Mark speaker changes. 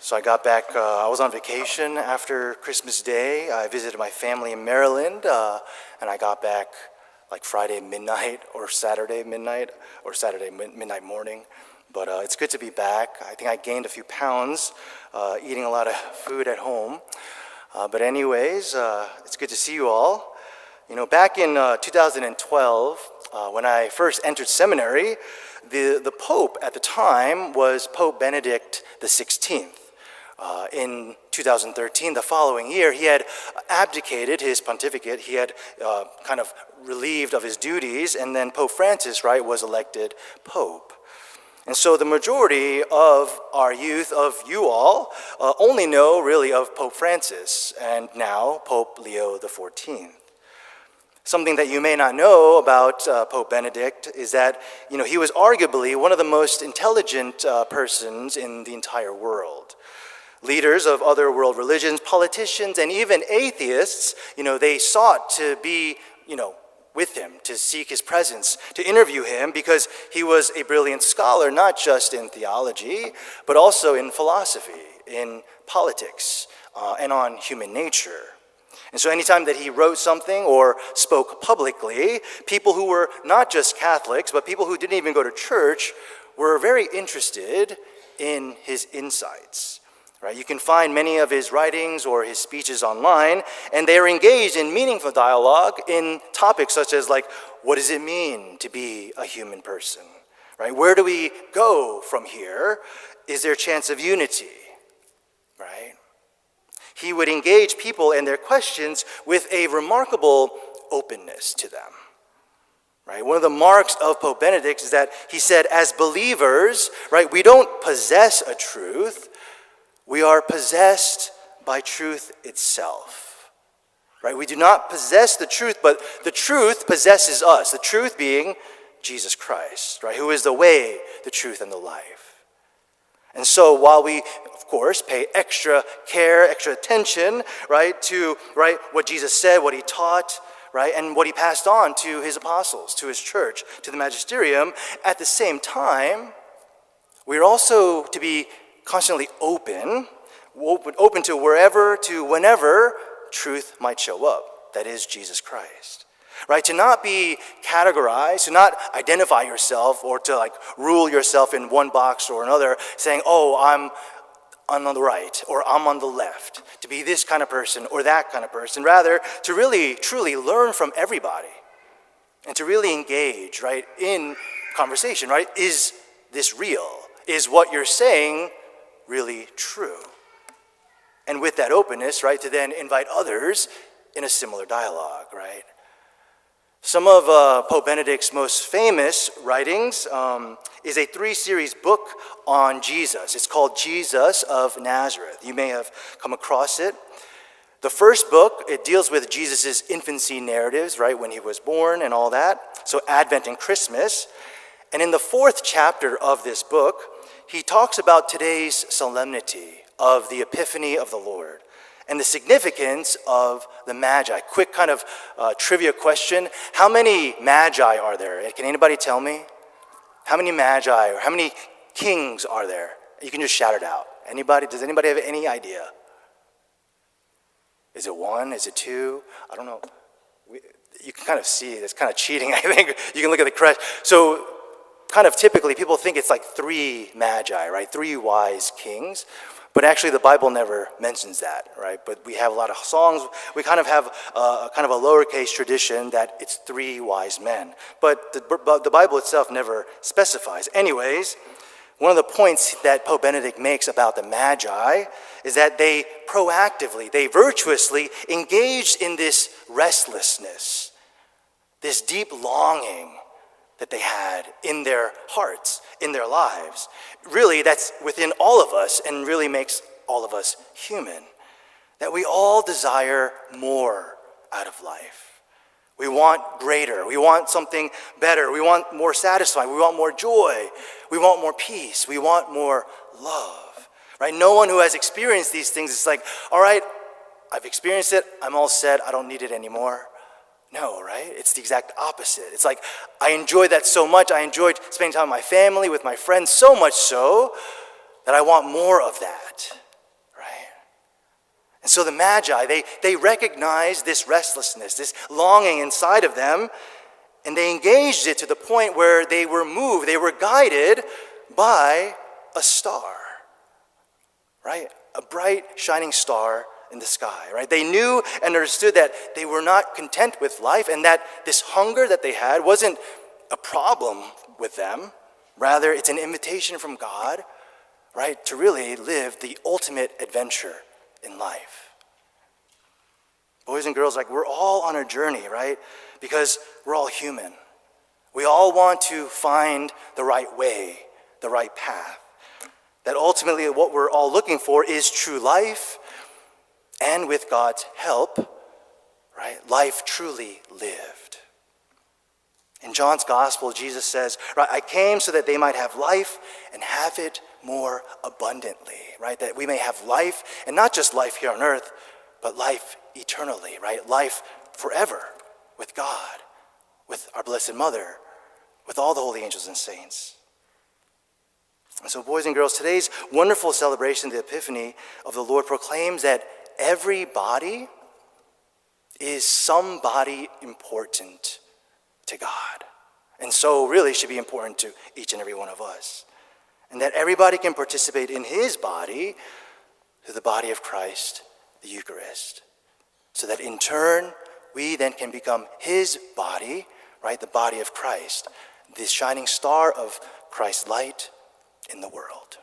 Speaker 1: So I got back, I was on vacation after Christmas Day. I visited my family in Maryland, and I got back like Friday midnight or Saturday midnight or Saturday midnight morning. But it's good to be back. I think I gained a few pounds eating a lot of food at home. But anyways, it's good to see you all. You know, back in 2012, when I first entered seminary, the Pope at the time was Pope Benedict XVI. In 2013, the following year, he had abdicated his pontificate. He had kind of relieved of his duties, and then Pope Francis, right, was elected Pope. And so the majority of our youth, of you all, only know really of Pope Francis, and now Pope Leo XIV. Something that you may not know about Pope Benedict is that, you know, he was arguably one of the most intelligent persons in the entire world. Leaders of other world religions, politicians, and even atheists, you know, they sought to be, you know, with him, to seek his presence, to interview him, because he was a brilliant scholar, not just in theology, but also in philosophy, in politics, and on human nature. And so anytime that he wrote something or spoke publicly, people who were not just Catholics, but people who didn't even go to church, were very interested in his insights. Right? You can find many of his writings or his speeches online, and they are engaged in meaningful dialogue in topics such as, like, what does it mean to be a human person? Right? Where do we go from here? Is there a chance of unity? Right? He would engage people and their questions with a remarkable openness to them. Right? One of the marks of Pope Benedict is that he said, as believers, right, we don't possess a truth, we are possessed by truth itself. Right? We do not possess the truth, but the truth possesses us, the truth being Jesus Christ, right, who is the way, the truth, and the life. And so while we, of course, pay extra care, extra attention, right, to what Jesus said, what he taught, right, and what he passed on to his apostles, to his church, to the magisterium, at the same time, we are also to be constantly open to wherever, to whenever truth might show up. That is Jesus Christ. Right? To not be categorized, to not identify yourself or to like rule yourself in one box or another, saying, oh, I'm on the right or I'm on the left. To be this kind of person or that kind of person. Rather, to really, truly learn from everybody and to really engage, right, in conversation, right? Is this real? Is what you're saying really true? And with that openness, right, to then invite others in a similar dialogue, right? Some of Pope Benedict's most famous writings is a 3-series book on Jesus. It's called Jesus of Nazareth. You may have come across it. The first book, it deals with Jesus' infancy narratives, right, when he was born and all that. So Advent and Christmas. And in the 4th chapter of this book, he talks about today's solemnity of the Epiphany of the Lord and the significance of the Magi. Quick kind of trivia question. How many Magi are there? Can anybody tell me? How many Magi or how many kings are there? You can just shout it out. Anybody? Does anybody have any idea? Is it 1? Is it 2? I don't know. You can kind of see. It's kind of cheating, I think. You can look at the crest. So kind of typically people think it's like 3 Magi, right? 3 wise kings. But actually the Bible never mentions that, right? But we have a lot of songs. We kind of have a lowercase tradition that it's 3 wise men. But the Bible itself never specifies. Anyways, one of the points that Pope Benedict makes about the Magi is that they proactively, they virtuously engaged in this restlessness, this deep longing that they had in their hearts, in their lives. Really, that's within all of us and really makes all of us human. That we all desire more out of life. We want greater. We want something better. We want more satisfying. We want more joy. We want more peace. We want more love. Right? No one who has experienced these things is like, all right, I've experienced it. I'm all set. I don't need it anymore. No, right? It's the exact opposite. It's like, I enjoyed that so much. I enjoyed spending time with my family, with my friends, so much so that I want more of that. And so the Magi, they recognized this restlessness, this longing inside of them, and they engaged it to the point where they were moved, they were guided by a star, right? A bright, shining star in the sky, right? They knew and understood that they were not content with life and that this hunger that they had wasn't a problem with them. Rather, it's an invitation from God, right, to really live the ultimate adventure in life. Boys and girls, like, we're all on a journey, right? Because we're all human. We all want to find the right way, the right path. That ultimately what we're all looking for is true life, and with God's help, right, life truly lived. In John's gospel, Jesus says, right, I came so that they might have life and have it more abundantly, right? That we may have life, and not just life here on earth, but life eternally, right? Life forever with God, with our Blessed Mother, with all the holy angels and saints. And so, boys and girls, today's wonderful celebration of the Epiphany of the Lord proclaims that every body is somebody important to God. And so really should be important to each and every one of us. And that everybody can participate in his body through the body of Christ, the Eucharist. So that in turn, we then can become his body, right? The body of Christ, this shining star of Christ's light in the world.